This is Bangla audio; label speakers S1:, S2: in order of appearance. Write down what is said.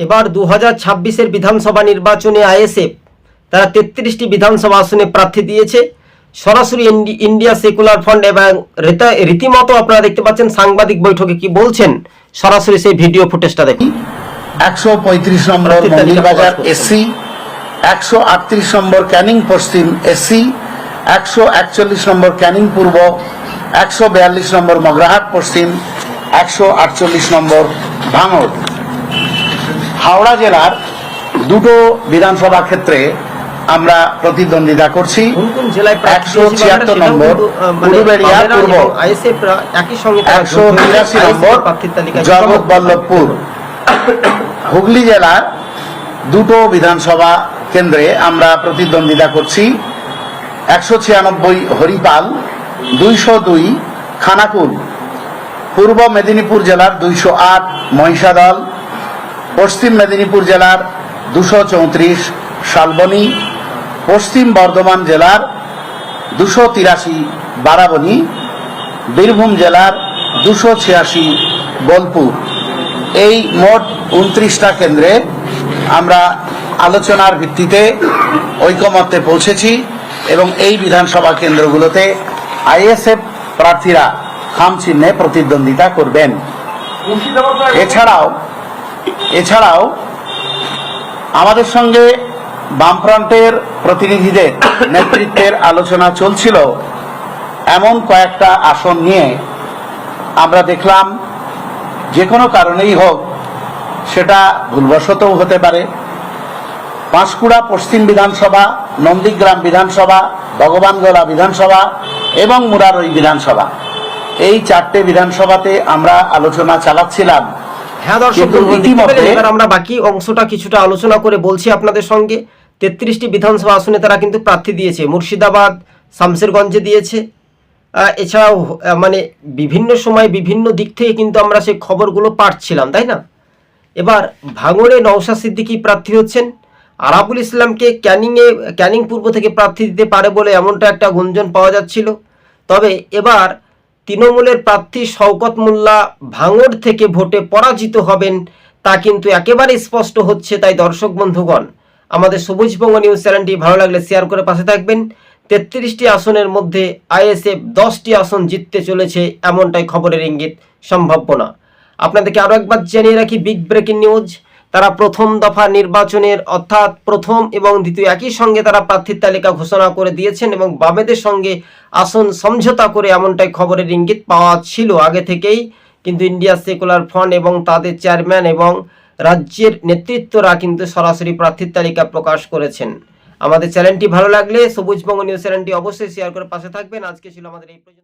S1: এবার 2026-এর বিধানসভা নির্বাচনে আইএসএফ তারা 33টি বিধানসভা আসনে প্রার্থী দিয়েছে। সরাসরি ইন্ডিয়া সেকুলার ফ্রন্ট এবং রীতিমতো আপনারা দেখতে পাচ্ছেন সাংবাদিক বৈঠকে কি বলছেন, সরাসরি সেই ভিডিও ফুটেজটা দেখুন।
S2: 135 নম্বর মন্দিরবাজার এসসি, 138 নম্বর ক্যানিং পশ্চিম এসসি, 141 নম্বর ক্যানিং পূর্ব, 142 নম্বর মগরাহাট পশ্চিম, 148 নম্বর ভাঙড়। হাওড়া জেলার দুটো বিধানসভা ক্ষেত্রে আমরা প্রতিদ্বন্দ্বিতা করছি। 176 নম্বর উলুবেড়িয়া পূর্ব, 183 নম্বর জগৎবল্লভপুর। হুগলি জেলার দুটো বিধানসভা কেন্দ্রে আমরা প্রতিদ্বন্দ্বিতা করছি। 196 হরিপাল, 202 খানাকুল। পূর্ব মেদিনীপুর জেলার 208 মহিষাদল, পশ্চিম মেদিনীপুর জেলার 234 শালবনী, পশ্চিম বর্ধমান জেলার 283 বারাবণী, বীরভূম জেলার 286 বোলপুর। এই মোট 29টা কেন্দ্রে আমরা আলোচনার ভিত্তিতে ঐকমত্যে পৌঁছেছি এবং এই বিধানসভা কেন্দ্রগুলোতে আইএসএফ প্রার্থীরা খাম চিহ্নে প্রতিদ্বন্দ্বিতা করবেন। এছাড়াও আমাদের সঙ্গে বামফ্রন্টের প্রতিনিধিদের নেতৃত্বের আলোচনা চলছিল এমন কয়েকটা আসন নিয়ে। আমরা দেখলাম যে কোনো কারণেই হোক, সেটা ভুলবশতও হতে পারে, পাঁশকুড়া পশ্চিম বিধানসভা, নন্দীগ্রাম বিধানসভা, ভগবানগোলা বিধানসভা এবং মুরারই বিধানসভা, এই 4টে বিধানসভাতে আমরা আলোচনা চালাচ্ছিলাম।
S1: হ্যাঁ দর্শক, এবার আমরা বাকি অংশটা কিছুটা আলোচনা করে বলছি আপনাদের সঙ্গে। 33টি বিধানসভা আসনে তারা কিন্তু প্রার্থী দিয়েছে। মুর্শিদাবাদ, শামশেরগঞ্জে দিয়েছে। এছাড়াও মানে বিভিন্ন সময় বিভিন্ন দিক থেকে কিন্তু আমরা সেই খবরগুলো পাচ্ছিলাম, তাই না? এবার ভাঙড়ে নওশাদ সিদ্দিকী প্রার্থী হচ্ছেন। আরাবুল ইসলামকে ক্যানিং পূর্ব থেকে প্রার্থী দিতে পারে বলে এমনটা একটা গুঞ্জন পাওয়া যাচ্ছিল। তবে এবার তৃণমূলের প্রার্থী শওকত মোল্লা ভাঙড় থেকে ভোটে পরাজিত হবেন তা কিন্তু একেবারে স্পষ্ট হচ্ছে। তাই দর্শক বন্ধুগণ, আমাদের সবুজবঙ্গ নিউজ চ্যানেলটি ভালো লাগলে শেয়ার করে পাশে থাকবেন। 33টি আসনের মধ্যে আইএসএফ 10টি আসন জিততে চলেছে, এমনটাই খবরের ইঙ্গিত, সম্ভাবনা। আপনাদেরকে আরও একবার জানিয়ে রাখি, বিগ ব্রেকিং নিউজ। তারা প্রথম দফা নির্বাচনের অর্থাৎ প্রথম এবং দ্বিতীয় একই সঙ্গে তারা প্রার্থীর তালিকা ঘোষণা করে দিয়েছেন এবং বামেদের সঙ্গে আসন সমঝোতা করে, এমনটাই খবরের ইঙ্গিত পাওয়া ছিল আগে থেকেই। কিন্তু ইন্ডিয়া সেকুলার ফ্রন্ট এবং তাদের চেয়ারম্যান এবং রাজ্যের নেতৃত্বরা কিন্তু সরাসরি প্রার্থীর তালিকা প্রকাশ করেছেন। আমাদের চ্যানেলটি ভালো লাগলে সবুজবঙ্গ নিউজ চ্যানেলটি অবশ্যই শেয়ার করে পাশে থাকবেন। আজকে ছিল আমাদের এই পর্যন্ত।